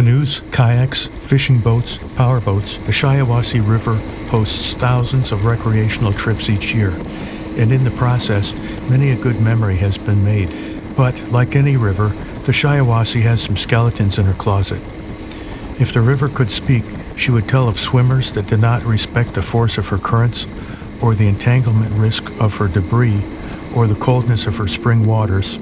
canoes, kayaks, fishing boats, powerboats, the Shiawassee River hosts thousands of recreational trips each year, and in the process, many a good memory has been made. But, like any river, the Shiawassee has some skeletons in her closet. If the river could speak, she would tell of swimmers that did not respect the force of her currents, or the entanglement risk of her debris, or the coldness of her spring waters.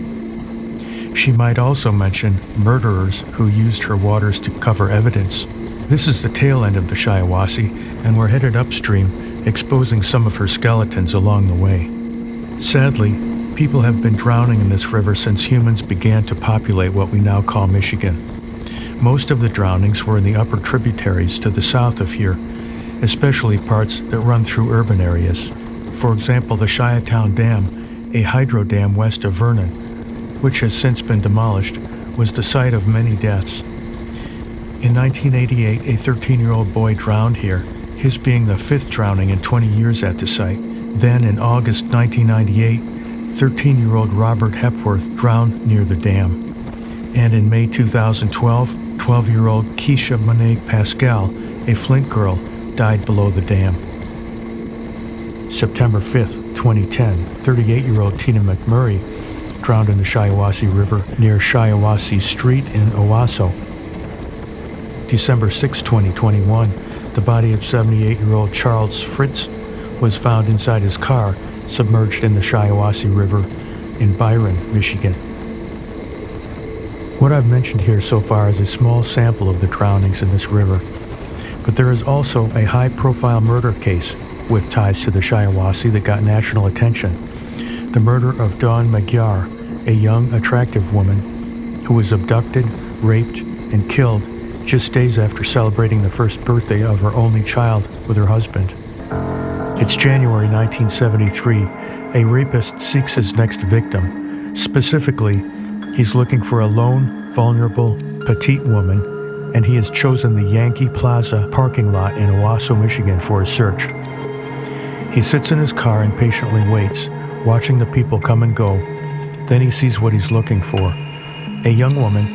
She might also mention murderers who used her waters to cover evidence. This is the tail end of the Shiawassee, and we're headed upstream, exposing some of her skeletons along the way. Sadly, people have been drowning in this river since humans began to populate what we now call Michigan. Most of the drownings were in the upper tributaries to the south of here, especially parts that run through urban areas. For example, the Shiatown Dam, a hydro dam west of Vernon, which has since been demolished, was the site of many deaths. In 1988, a 13-year-old boy drowned here, his being the 5th drowning in 20 years at the site. Then, in August 1998, 13-year-old Robert Hepworth drowned near the dam. And in May 2012, 12-year-old Keisha Monet Pascal, a Flint girl, died below the dam. September 5th, 2010, 38-year-old Tina McMurray drowned in the Shiawassee River near Shiawassee Street in Owasso. December 6, 2021, the body of 78-year-old Charles Fritz was found inside his car, submerged in the Shiawassee River in Byron, Michigan. What I've mentioned here so far is a small sample of the drownings in this river, but there is also a high-profile murder case with ties to the Shiawassee that got national attention. The murder of Dawn Magyar, a young, attractive woman who was abducted, raped, and killed just days after celebrating the first birthday of her only child with her husband. It's January 1973. A rapist seeks his next victim. Specifically, he's looking for a lone, vulnerable, petite woman, and he has chosen the Yankee Plaza parking lot in Owasso, Michigan for his search. He sits in his car and patiently waits, watching the people come and go. Then he sees what he's looking for. A young woman,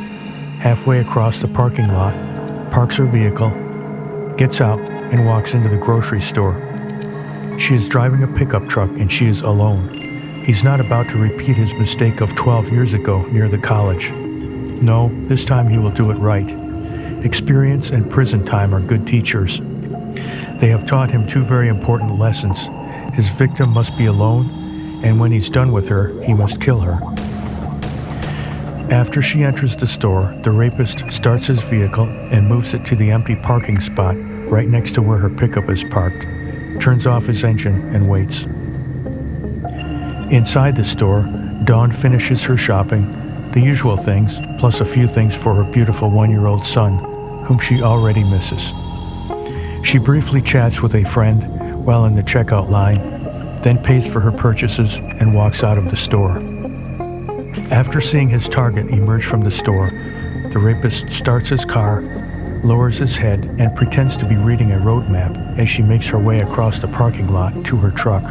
halfway across the parking lot, parks her vehicle, gets out, and walks into the grocery store. She is driving a pickup truck and she is alone. He's not about to repeat his mistake of 12 years ago near the college. No, this time he will do it right. Experience and prison time are good teachers. They have taught him two very important lessons. His victim must be alone, and when he's done with her, he must kill her. After she enters the store, the rapist starts his vehicle and moves it to the empty parking spot right next to where her pickup is parked, turns off his engine, and waits. Inside the store, Dawn finishes her shopping, the usual things, plus a few things for her beautiful 1-year-old son, whom she already misses. She briefly chats with a friend while in the checkout line, then pays for her purchases and walks out of the store. After seeing his target emerge from the store, the rapist starts his car, lowers his head, and pretends to be reading a road map as she makes her way across the parking lot to her truck.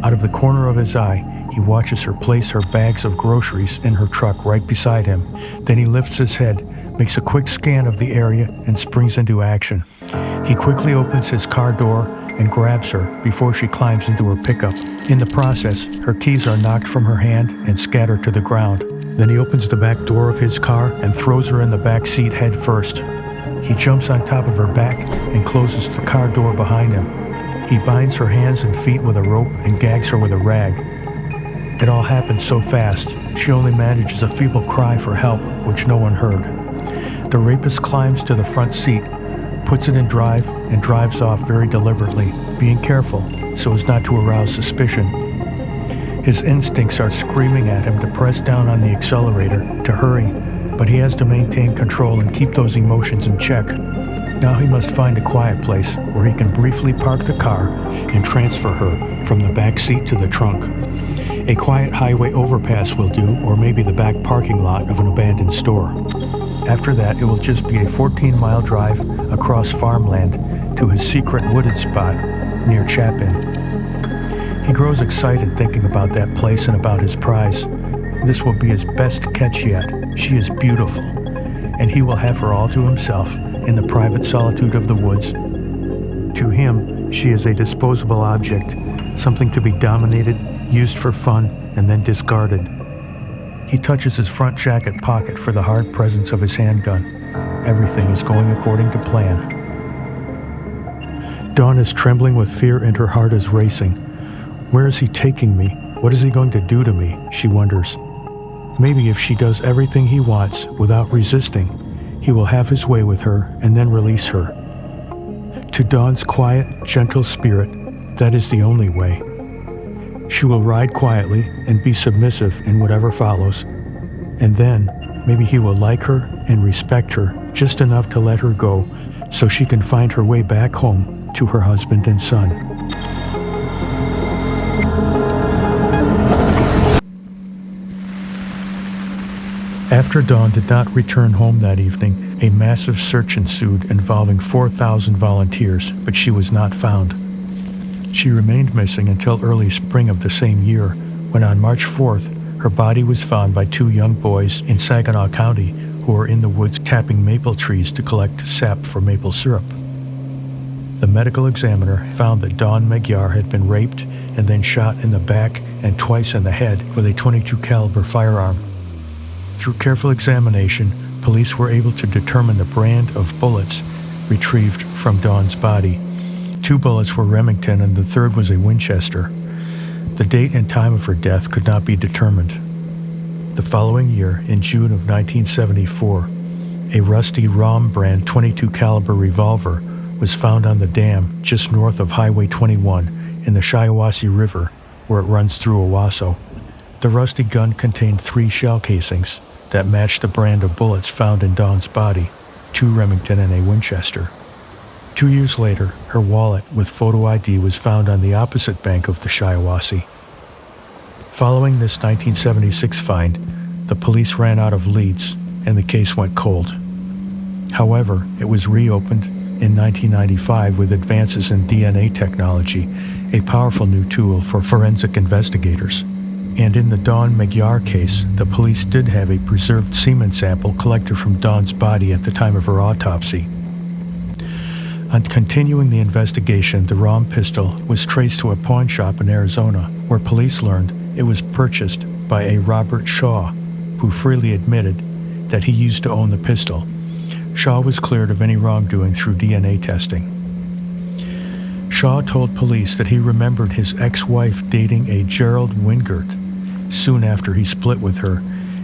Out of the corner of his eye, he watches her place her bags of groceries in her truck right beside him. Then he lifts his head, makes a quick scan of the area, and springs into action. He quickly opens his car door and grabs her before she climbs into her pickup. In the process, her keys are knocked from her hand and scattered to the ground. Then he opens the back door of his car and throws her in the back seat head first. He jumps on top of her back and closes the car door behind him. He binds her hands and feet with a rope and gags her with a rag. It all happened so fast, she only manages a feeble cry for help, which no one heard. The rapist climbs to the front seat, puts it in drive, and drives off very deliberately, being careful so as not to arouse suspicion. His instincts are screaming at him to press down on the accelerator, to hurry, but he has to maintain control and keep those emotions in check. Now he must find a quiet place where he can briefly park the car and transfer her from the back seat to the trunk. A quiet highway overpass will do, or maybe the back parking lot of an abandoned store. After that, it will just be a 14-mile drive across farmland to his secret wooded spot near Chapin. He grows excited thinking about that place and about his prize. This will be his best catch yet. She is beautiful. and he will have her all to himself in the private solitude of the woods. To him, she is a disposable object, something to be dominated, used for fun, and then discarded. He touches his front jacket pocket for the hard presence of his handgun. Everything is going according to plan. Dawn is trembling with fear and her heart is racing. Where is he taking me? What is he going to do to me? She wonders. Maybe if she does everything he wants without resisting, he will have his way with her and then release her. To Dawn's quiet, gentle spirit, that is the only way. She will ride quietly and be submissive in whatever follows, and then maybe he will like her and respect her just enough to let her go so she can find her way back home to her husband and son. After Dawn did not return home that evening, a massive search ensued involving 4,000 volunteers, but she was not found. She remained missing until early spring of the same year, when on March 4th, her body was found by two young boys in Saginaw County who were in the woods tapping maple trees to collect sap for maple syrup. The medical examiner found that Dawn Magyar had been raped and then shot in the back and twice in the head with a .22 caliber firearm. Through careful examination, police were able to determine the brand of bullets retrieved from Dawn's body. 2 bullets were Remington and the third was a Winchester. The date and time of her death could not be determined. The following year, in June of 1974, a rusty Rohm brand .22 caliber revolver was found on the dam just north of Highway 21 in the Shiawassee River, where it runs through Owasso. The rusty gun contained 3 shell casings that matched the brand of bullets found in Dawn's body, 2 Remington and a Winchester. 2 years later, her wallet with photo ID was found on the opposite bank of the Shiawassee. Following this 1976 find, the police ran out of leads and the case went cold. However, it was reopened in 1995 with advances in DNA technology, a powerful new tool for forensic investigators. And in the Dawn Magyar case, the police did have a preserved semen sample collected from Dawn's body at the time of her autopsy. On continuing the investigation, the Rohm pistol was traced to a pawn shop in Arizona, where police learned it was purchased by a Robert Shaw, who freely admitted that he used to own the pistol. Shaw was cleared of any wrongdoing through DNA testing. Shaw told police that he remembered his ex-wife dating a Gerald Wingeart soon after he split with her,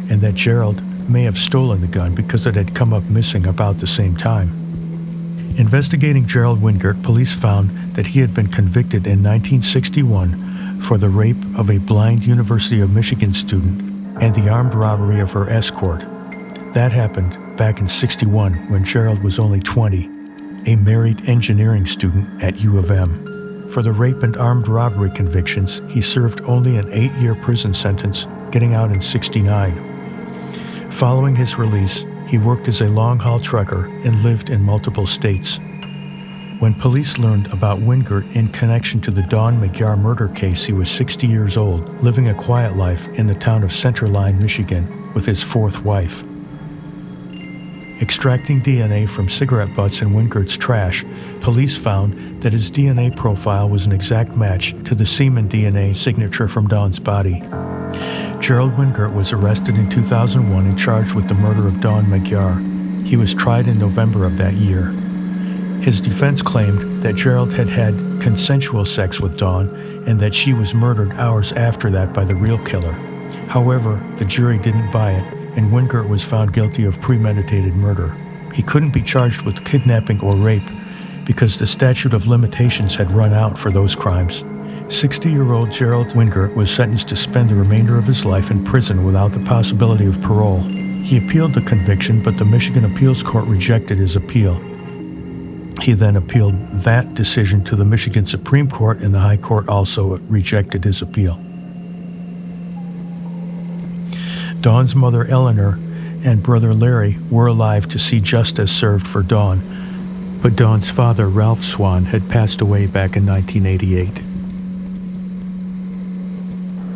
and that Gerald may have stolen the gun because it had come up missing about the same time. Investigating Gerald Wingeart, police found that he had been convicted in 1961 for the rape of a blind University of Michigan student and the armed robbery of her escort. That happened back in '61 when Gerald was only 20, a married engineering student at U of M. For the rape and armed robbery convictions, he served only an 8-year prison sentence, getting out in '69. Following his release, he worked as a long-haul trucker and lived in multiple states. When police learned about Wingeart in connection to the Dawn Magyar murder case, he was 60 years old, living a quiet life in the town of Centerline, Michigan, with his 4th wife. Extracting DNA from cigarette butts in Wingeart's trash, police found that his DNA profile was an exact match to the semen DNA signature from Dawn's body. Gerald Wingeart was arrested in 2001 and charged with the murder of Dawn Magyar. He was tried in November of that year. His defense claimed that Gerald had had consensual sex with Dawn and that she was murdered hours after that by the real killer. However, the jury didn't buy it, and Wingeart was found guilty of premeditated murder. He couldn't be charged with kidnapping or rape because the statute of limitations had run out for those crimes. 60-year-old Gerald Wingeart was sentenced to spend the remainder of his life in prison without the possibility of parole. He appealed the conviction, but the Michigan Appeals Court rejected his appeal. He then appealed that decision to the Michigan Supreme Court, and the High Court also rejected his appeal. Dawn's mother, Eleanor, and brother Larry were alive to see justice served for Dawn, but Dawn's father, Ralph Swan, had passed away back in 1988.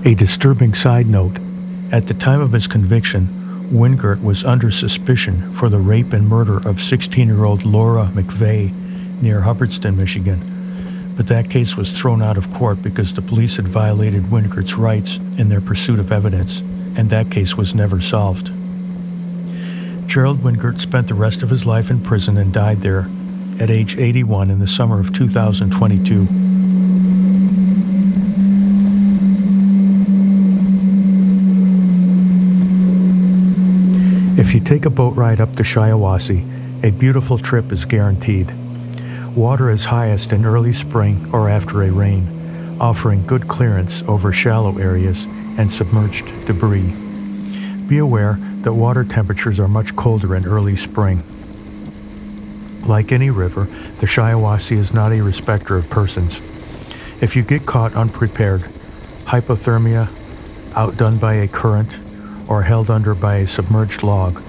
A disturbing side note, at the time of his conviction, Wingeart was under suspicion for the rape and murder of 16-year-old Laura McVeigh near Hubbardston, Michigan, but that case was thrown out of court because the police had violated Wingeart's rights in their pursuit of evidence, and that case was never solved. Gerald Wingeart spent the rest of his life in prison and died there at age 81 in the summer of 2022. If you take a boat ride up the Shiawassee, a beautiful trip is guaranteed. Water is highest in early spring or after a rain, offering good clearance over shallow areas and submerged debris. Be aware that water temperatures are much colder in early spring. Like any river, the Shiawassee is not a respecter of persons. If you get caught unprepared, hypothermia, outdone by a current, or held under by a submerged log,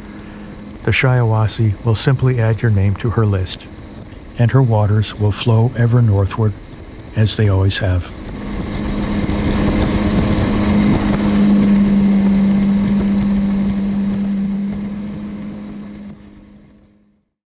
the Shiawassee will simply add your name to her list, and her waters will flow ever northward, as they always have.